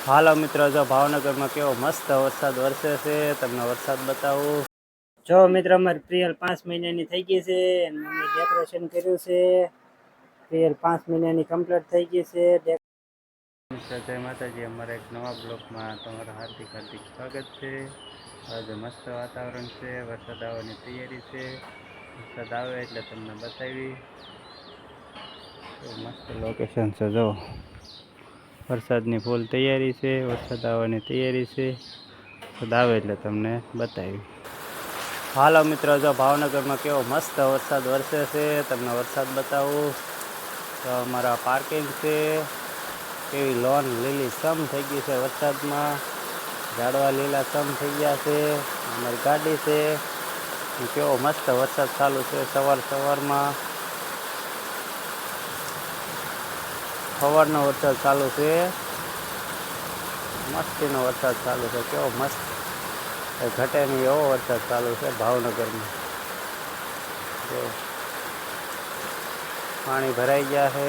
હાલો મિત્રો, જો ભાવનગરમાં કેવો મસ્ત વરસાદ વરસે છે. તમને વરસાદ બતાવું. જો મિત્રો, અમારી પ્રિયલ 5 મહિનાની થઈ ગઈ છે. મમ્મી ડેકોરેશન કર્યું છે. પ્રિયલ 5 મહિનાની કમ્પ્લીટ થઈ ગઈ છે. જય માતાજી. અમારા એક નવા બ્લોગમાં તમારું હાર્દિક સ્વાગત છે. આજે મસ્ત વાતાવરણ છે. વરસાદ આવવાની તૈયારી છે. વરસાદ આવે એટલે તમને બતાવી. મસ્ત લોકેશન છે. જો વરસાદની ફૂલ તૈયારી છે. વરસાદ આવવાની તૈયારી છે. વરસાદ આવે એટલે તમને બતાવી. હાલો મિત્રો, જો ભાવનગરમાં કેવો મસ્ત વરસાદ વરસે છે. તમને વરસાદ બતાવું. તો અમારા પાર્કિંગ છે. કેવી લોન લીલી સમ થઈ ગઈ છે વરસાદમાં. ઝાડવા લીલા સમ થઈ ગયા છે. અમારી ગાડી છે. કેવો મસ્ત વરસાદ ચાલુ છે. સવારમાં સવારનો વરસાદ ચાલુ છે. મસ્તીનો વરસાદ ચાલુ છે. કેવો મસ્ત ઘટે નહીં એવો વરસાદ ચાલુ છે ભાવનગરમાં. જો પાણી ભરાઈ ગયા છે.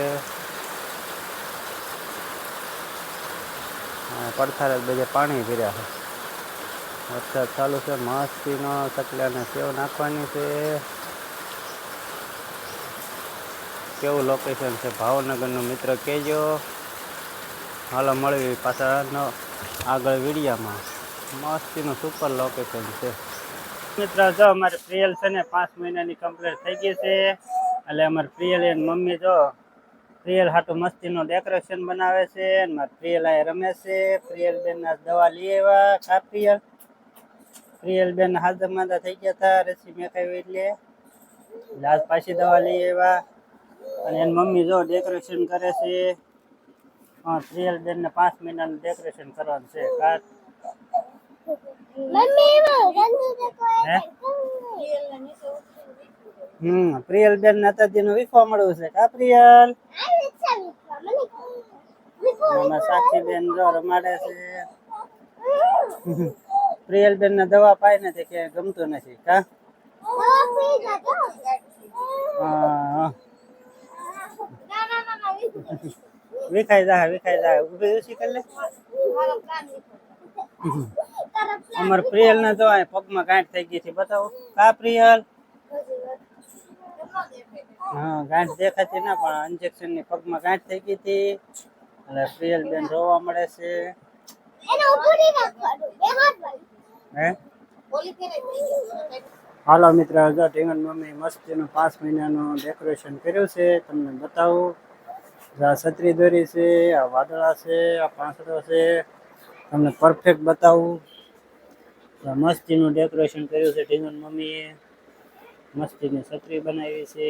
પડથારે બધે પાણી ભર્યા છે. વરસાદ ચાલુ છે મસ્તીનો. ચકલાને સેવ નાખવાની છે. કેવું લોકેશન છે ભાવનગરનું મિત્ર કહેજો. હાલો મળવી પાછા આગળ વિડીયામાં. મસ્તીનું સુપર લોકેશન છે મિત્રો. જો અમારે પ્રિયલ છે ને 5 મહિનાની કમ્પ્લીટ થઈ ગઈ છે. એટલે અમારે પ્રિયલ એની મમ્મી જો પ્રિયલ હાટું મસ્તીનું ડેકોરેશન બનાવે છે. મારે પ્રિયલ આ રમે છે. પ્રિયલ બેન ના દવા લઈ આવ્યા. કા પ્રિયલ બેન હાથ માંદા થઈ ગયા હતા. રસી મેકાવી એટલે આજ પાછી દવા લઈ આવ્યા. અને એની મમ્મી જો ડેકોરેશન કરે છે. પ્રિયલ બેન ને 5 મહિનાનું ડેકોરેશન કરવાનું છે. પ્રિયલ બેન નાતાજી નું વીખવા મળવું છે. કા પ્રિયલ સાક્ષી બેન જો રમાડે છે. પ્રિયલ બેન ને દવા પાય ને તે ક્યાંય ગમતું નથી. કા વિખાઈ જાય ઉભી ઓછી કરી લે. અમાર પ્રિયલ ને તો પગમાં ગાંઠ થઈ ગઈ છે. બતાવો કા પ્રિયલ. ગાંઠ દેખાતી ના પણ ઇન્જેક્શન ની પગમાં ગાંઠ થઈ ગઈ હતી. એટલે પ્રિયલ બેન રોવા મળે છે. હાલો મિત્ર, જો ઢીંગણ મમ્મી મસ્તીનું 5 મહિનાનું ડેકોરેશન કર્યું છે. તમને બતાવું. આ છત્રી દોરી છે. આ વાદળા છે. આ પાંસડો છે. તમને પરફેક્ટ બતાવું. મસ્તીનું ડેકોરેશન કર્યું છે ઢીંગણ મમ્મીએ. મસ્તીની છત્રી બનાવી છે.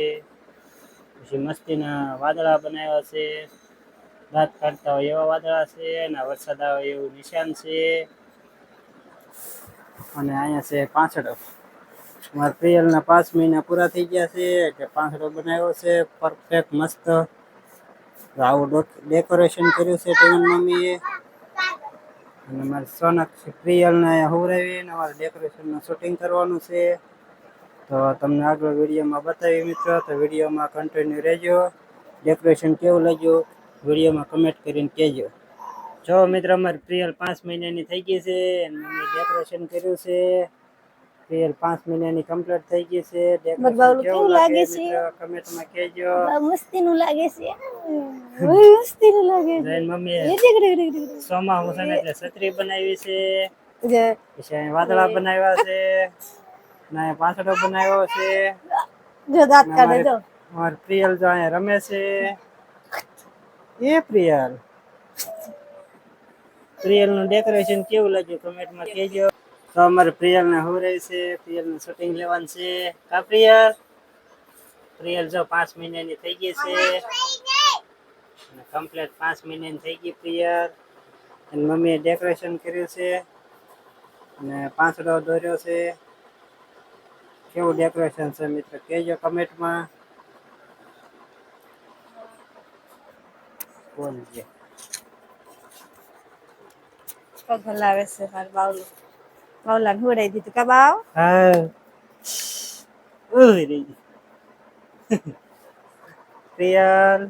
પછી મસ્તીના વાદળા બનાવ્યા છે. દાંત કાઢતા હોય એવા વાદળા છે. અને વરસાદ આવે એવું નિશાન છે. અને અહીંયા છે પાંસડો. મારા પ્રિયલના 5 મહિના પૂરા થઈ ગયા છે એટલે પાંસડો બનાવ્યો છે પરફેક્ટ મસ્ત. આવું ડેકોરેશન કર્યું છે ઢીંગણ મમ્મીએ. અને મારે સોનાક્ષી પ્રિયલને હુવરાવીને અમારે ડેકોરેશનનું શૂટિંગ કરવાનું છે. તો તમને આગળ વિડીયોમાં બતાવી મિત્રો. તો વિડીયોમાં કન્ટિન્યુ રહેજો. ડેકોરેશન કેવું લાગ્યું વિડીયોમાં કમેન્ટ કરીને કહેજો. જો મિત્રો, અમારી પ્રિયલ 5 મહિનાની થઈ ગઈ છે. મમ્મી ડેકોરેશન કર્યું છે. પ્રિયલ 5 મહિનાની કમ્પ્લીટ થઈ ગઈ છે. ડેકોરેશન કેવું લાગે છે કમેન્ટમાં કહેજો. મસ્તીનું લાગે છે. મસ્તીનું લાગે છે. મમ્મી સોમા હુસેન એટલે છત્રી બનાવી છે. પછી વાદળા બનાવ્યા છે. ના પાંસડો બનાવ્યો છે. જો દાંત કાઢે જો. અમાર પ્રિયલ જો અહીંયા રમે છે. એ પ્રિયલ નું ડેકોરેશન કેવું લાગ્યું કમેન્ટમાં કહેજો. તો અમારે પ્રિયલ ને હુવરાવી છે. પ્રિયલ નું શૂટિંગ લેવાનું છે. કા પ્રિયલ જો 5 મહિનાની થઈ ગઈ છે. અને કમ્પ્લીટ 5 મહિનાની થઈ ગઈ પ્રિયલ. અને મમ્મીએ ડેકોરેશન કર્યું છે. અને પાંસડો દોર્યો છે. કેવું ડેકોરેશન છે મિત્રો કહેજો કમેન્ટમાં. પગ હલાવે છે મારું બાવલું. બાવલાને હુવડાવી દીધું કા બાવ. હા પ્રિયલ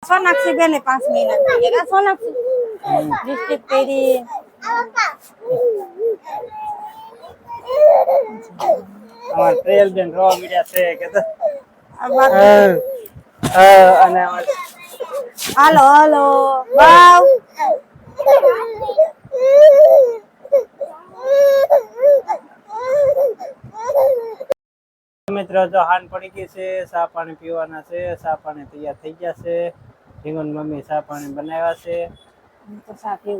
સોનાક્ષી બેને 5 મહિના થઈ ગયા સોનાક્ષી ડિસ્ટ્રિક્ટ પેરી અમાર ટ્રેલ બેન રોવા મીડિયા છે કે તો અને અમાર હાલો હાલો બાવ મિત્રો જો હાન પડી ગઈ છે ચા પાણી પીવાના છે ચા પાણી તૈયાર થઈ ગયા છે ઢીંગણ મમ્મી ચા પાણી બનાવ્યા છે તો સાથી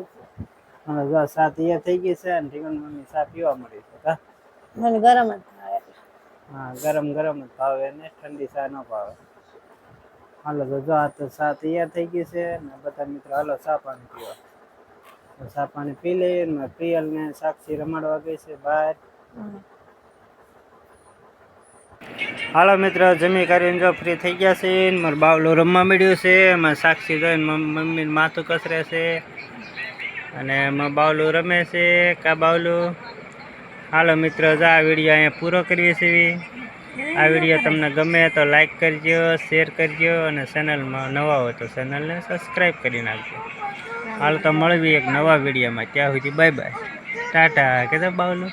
અને જો ચા તૈયાર થઈ ગઈ છે અને ઢીંગણ મમ્મી ચા પીવા મળી છે હા મને ગરમ જ ભાવે હા ગરમ ગરમ જ ભાવે ને ઠંડી ચા ન ભાવે હાલો તો જો આ તો ચા તૈયાર થઈ ગઈ છે ને બધા મિત્રો હાલો ચા પાણી પીવા તો ચા પાણી પી લઈએ ને પ્રિયલ ને સાક્ષી રમાડવા ગઈ છે બહાર હાલો મિત્રો જમી કરીને જો ફ્રી થઈ ગયા છે ને મારો બાવલો રમવા મળ્યો છે એમાં સાક્ષી જોઈને મમ્મીને માથું કસરે છે અને એમાં બાવલું રમે છે કા બાવલું હાલો મિત્રો જો આ વિડીયો અહીંયા પૂરો કરીએ છીએ આ વિડીયો તમને ગમે તો લાઈક કરજો શેર કરજો અને ચેનલમાં નવા હોય તો ચેનલને સબસ્ક્રાઈબ કરી નાખજો હાલ તો મળવી એક નવા વિડીયોમાં ત્યાં સુધી બાય બાય ટાટા કે બાવલું